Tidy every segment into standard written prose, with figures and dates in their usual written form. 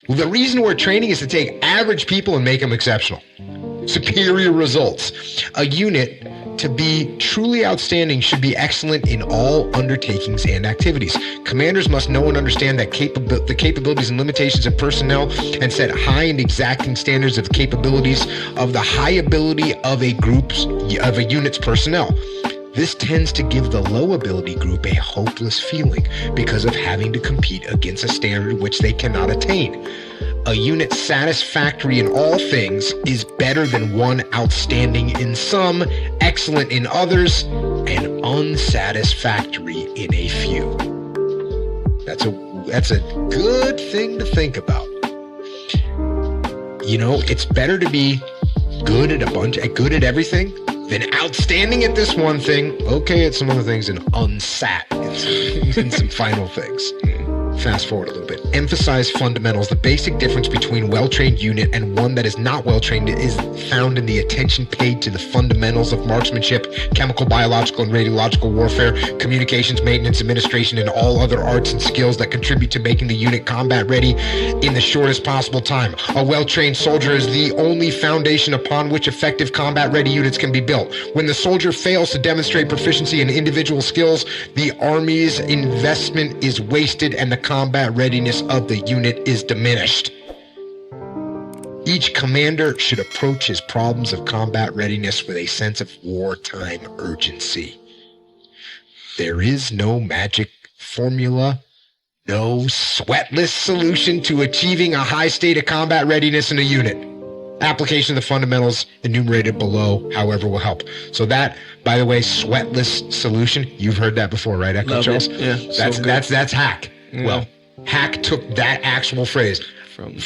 The reason we're training is to take average people and make them exceptional. Superior results. A unit, to be truly outstanding, should be excellent in all undertakings and activities. Commanders must know and understand that the capabilities and limitations of personnel and set high and exacting standards of capabilities of the high ability of a unit's personnel. This tends to give the low ability group a hopeless feeling because of having to compete against a standard which they cannot attain. A unit satisfactory in all things is better than one outstanding in some, excellent in others, and unsatisfactory in a few. That's a good thing to think about. You know, it's better to be good at everything than outstanding at this one thing, okay at some other things, and unsat in some final things. Fast forward a little bit. Emphasize fundamentals. The basic difference between well-trained unit and one that is not well-trained is found in the attention paid to the fundamentals of marksmanship, chemical, biological, and radiological warfare, communications, maintenance, administration, and all other arts and skills that contribute to making the unit combat ready in the shortest possible time. A well-trained soldier is the only foundation upon which effective combat-ready units can be built. When the soldier fails to demonstrate proficiency in individual skills, the Army's investment is wasted and the combat readiness of the unit is diminished. Each commander should approach his problems of combat readiness with a sense of wartime urgency. There is no magic formula, no sweatless solution to achieving a high state of combat readiness in a unit. Application of the fundamentals enumerated below, however, will help. So that, by the way, sweatless solution, you've heard that before, right, Echo Charles? Yeah, that's hack. Yeah. Well, hack took that actual phrase and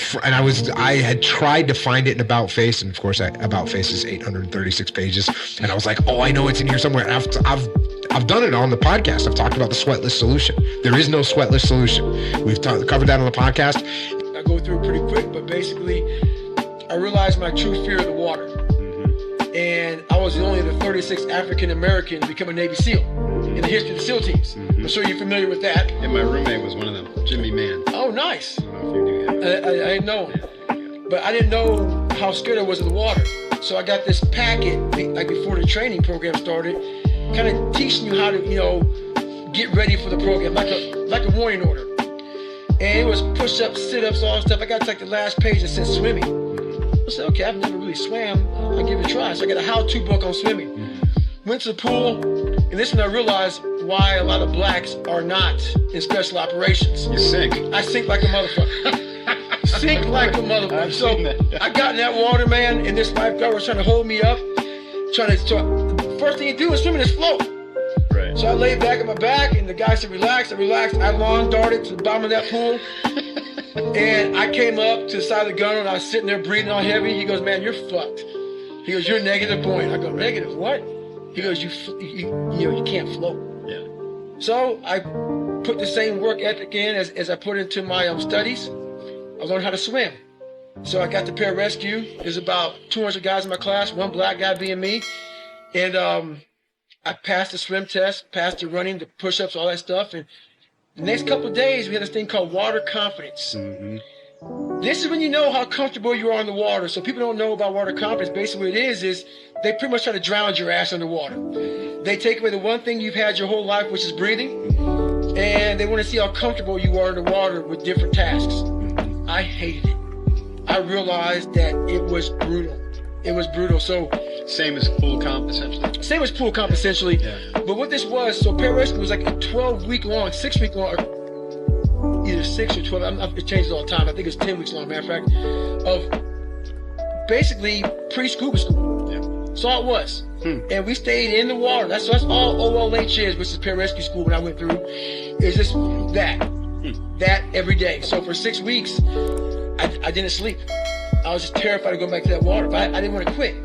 I had tried to find it in About Face, and of course, About Face is 836 pages, and I was like, oh, I know it's in here somewhere. And I've done it on the podcast. I've talked about the sweatless solution. There is no sweatless solution. We've covered that on the podcast. I go through it pretty quick, but basically, I realized my true fear of the water. And I was the only of the 36 African Americans to become a Navy SEAL in the history of the SEAL teams. I'm sure you're familiar with that. And my roommate was one of them, Jimmy Mann. Oh, nice. I don't know if you knew him. I didn't know him. But I didn't know how scared I was of the water. So I got this packet, like before the training program started, kind of teaching you how to, get ready for the program, like a warning order. And it was push-ups, sit-ups, all that stuff. I got to like the last page that said swimming. I said, okay, I've never really swam. I'll give it a try. So I got a how-to book on swimming. Went to the pool, and this is when I realized why a lot of blacks are not in special operations. You sink. I sink like a motherfucker. Sink like a motherfucker. So I got in that water, man, and this lifeguard was trying to hold me up. The first thing you do is swimming is float. Right. So I laid back on my back, and the guy said, relax. I relaxed. I lawn darted to the bottom of that pool. And I came up to the side of the gunwale, and I was sitting there breathing all heavy. He goes, man, you're fucked. He goes, you're negative point. I go, negative what? He goes, you can't float. Yeah. So I put the same work ethic in as I put into my studies. I learned how to swim. So I got the pararescue. There's about 200 guys in my class, one black guy being me. And I passed the swim test, passed the running, the push-ups, all that stuff. And the next couple of days, we had this thing called water confidence. This is when you know how comfortable you are in the water. So people don't know about water confidence. Basically what it is they pretty much try to drown your ass underwater. They take away the one thing you've had your whole life, which is breathing, and they want to see how comfortable you are in the water with different tasks. I hated it. I realized that it was brutal. It was brutal. So same as pool comp, essentially. Same as pool comp, essentially. Yeah. But what this was, so pararescue was like a 12-week long, 6-week long, either 6 or 12. It changes all the time. I think it's 10 weeks long, matter of fact, of basically pre-scuba school. Yeah. So all it was. And we stayed in the water. That's all OLH is, which is pararescue school when I went through, is just that. That every day. So for 6 weeks, I didn't sleep. I was just terrified of going back to that water, but I didn't want to quit.